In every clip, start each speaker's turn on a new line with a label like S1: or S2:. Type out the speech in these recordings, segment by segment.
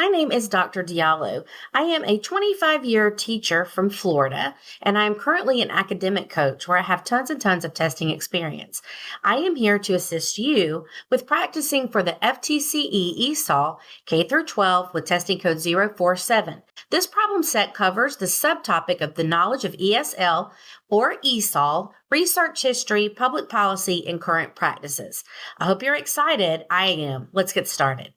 S1: My name is Dr. Diallo. I am a 25-year teacher from Florida, and I am currently an academic coach where I have tons and tons of testing experience. I am here to assist you with practicing for the FTCE ESOL K-12 with testing code 047. This problem set covers the subtopic of the Knowledge of ESL or ESOL, Research History, Public Policy, and Current Practices. I hope you're excited. I am. Let's get started.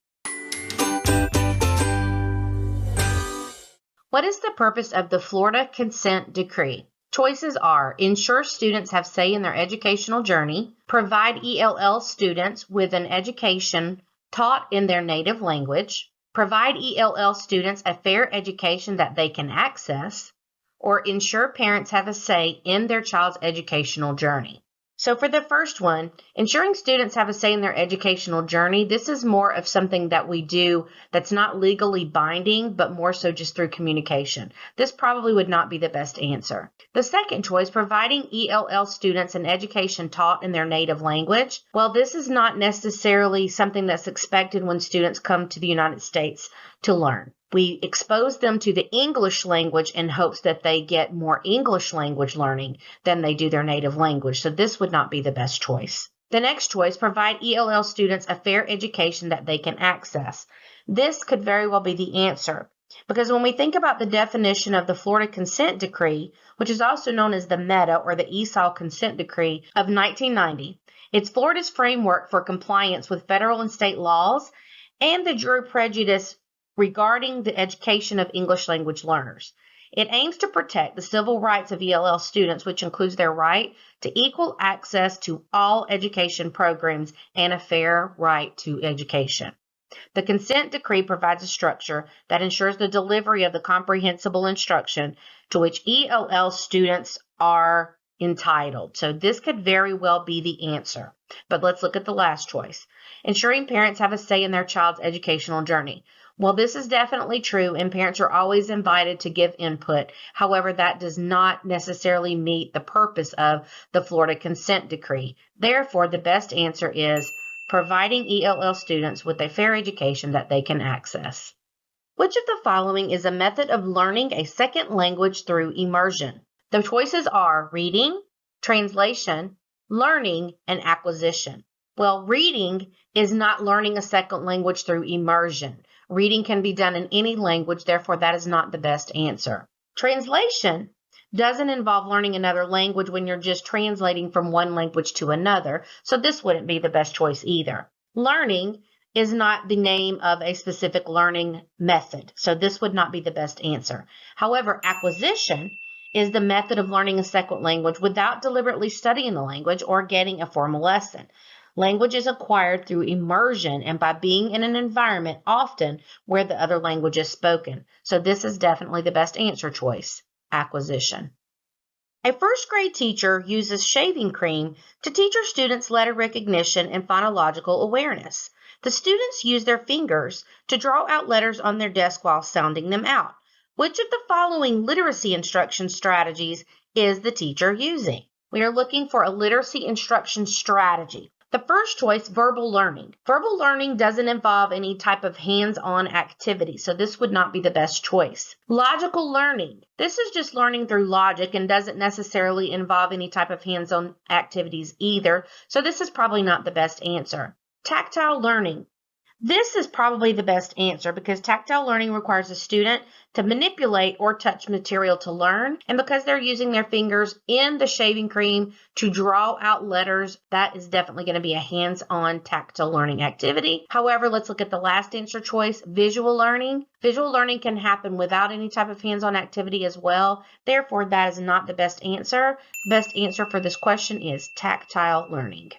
S1: What is the purpose of the Florida Consent Decree? Choices are: ensure students have say in their educational journey, provide ELL students with an education taught in their native language, provide ELL students a fair education that they can access, or ensure parents have a say in their child's educational journey. So for the first one, ensuring students have a say in their educational journey, this is more of something that we do that's not legally binding, but more so just through communication. This probably would not be the best answer. The second choice, providing ELL students an education taught in their native language. Well, this is not necessarily something that's expected when students come to the United States to learn. We expose them to the English language in hopes that they get more English language learning than they do their native language. So this would not be the best choice. The next choice, provide ELL students a fair education that they can access. This could very well be the answer, because when we think about the definition of the Florida Consent Decree, which is also known as the META or the ESOL Consent Decree of 1990, it's Florida's framework for compliance with federal and state laws and the juror prejudice regarding the education of English language learners. It aims to protect the civil rights of ELL students, which includes their right to equal access to all education programs and a fair right to education. The consent decree provides a structure that ensures the delivery of the comprehensible instruction to which ELL students are entitled. So this could very well be the answer. But let's look at the last choice. Ensuring parents have a say in their child's educational journey. Well, this is definitely true, and parents are always invited to give input. However, that does not necessarily meet the purpose of the Florida Consent Decree. Therefore, the best answer is providing ELL students with a fair education that they can access. Which of the following is a method of learning a second language through immersion? The choices are reading, translation, learning, and acquisition. Well, reading is not learning a second language through immersion. Reading can be done in any language, therefore that is not the best answer. Translation doesn't involve learning another language when you're just translating from one language to another, so this wouldn't be the best choice either. Learning is not the name of a specific learning method, so this would not be the best answer. However, acquisition is the method of learning a second language without deliberately studying the language or getting a formal lesson. Language is acquired through immersion and by being in an environment often where the other language is spoken. So this is definitely the best answer choice, acquisition. A first grade teacher uses shaving cream to teach her students letter recognition and phonological awareness. The students use their fingers to draw out letters on their desk while sounding them out. Which of the following literacy instruction strategies is the teacher using? We are looking for a literacy instruction strategy. The first choice, verbal learning. Verbal learning doesn't involve any type of hands-on activity, so this would not be the best choice. Logical learning. This is just learning through logic and doesn't necessarily involve any type of hands-on activities either, so this is probably not the best answer. Tactile learning. This is probably the best answer because tactile learning requires a student to manipulate or touch material to learn, and because they're using their fingers in the shaving cream to draw out letters, that is definitely going to be a hands-on tactile learning activity. However, let's look at the last answer choice, visual learning. Visual learning can happen without any type of hands-on activity as well. Therefore, that is not the best answer. The best answer for this question is tactile learning.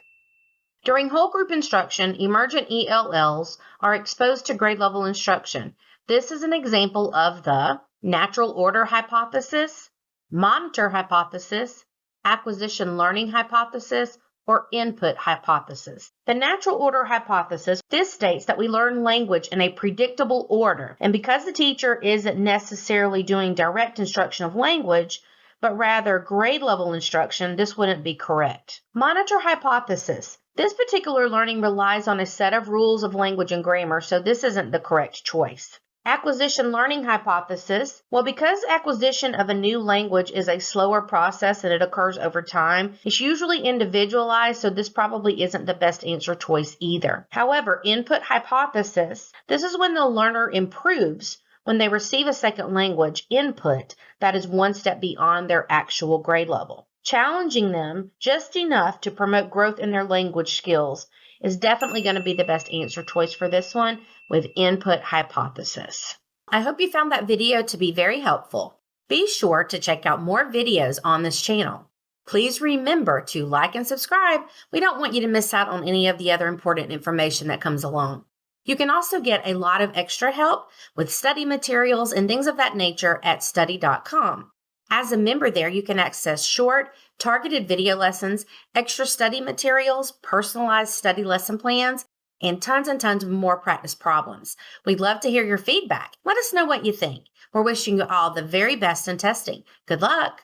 S1: During whole group instruction, emergent ELLs are exposed to grade level instruction. This is an example of the natural order hypothesis, monitor hypothesis, acquisition learning hypothesis, or input hypothesis. The natural order hypothesis, this states that we learn language in a predictable order, and because the teacher isn't necessarily doing direct instruction of language, but rather grade level instruction, this wouldn't be correct. Monitor hypothesis. This particular learning relies on a set of rules of language and grammar, so this isn't the correct choice. Acquisition learning hypothesis. Well, because acquisition of a new language is a slower process and it occurs over time, it's usually individualized, so this probably isn't the best answer choice either. However, input hypothesis, this is when the learner improves when they receive a second language input that is one step beyond their actual grade level. Challenging them just enough to promote growth in their language skills is definitely going to be the best answer choice for this one with input hypothesis. I hope you found that video to be very helpful. Be sure to check out more videos on this channel. Please remember to like and subscribe. We don't want you to miss out on any of the other important information that comes along. You can also get a lot of extra help with study materials and things of that nature at study.com. As a member there, you can access short, targeted video lessons, extra study materials, personalized study lesson plans, and tons of more practice problems. We'd love to hear your feedback. Let us know what you think. We're wishing you all the very best in testing. Good luck!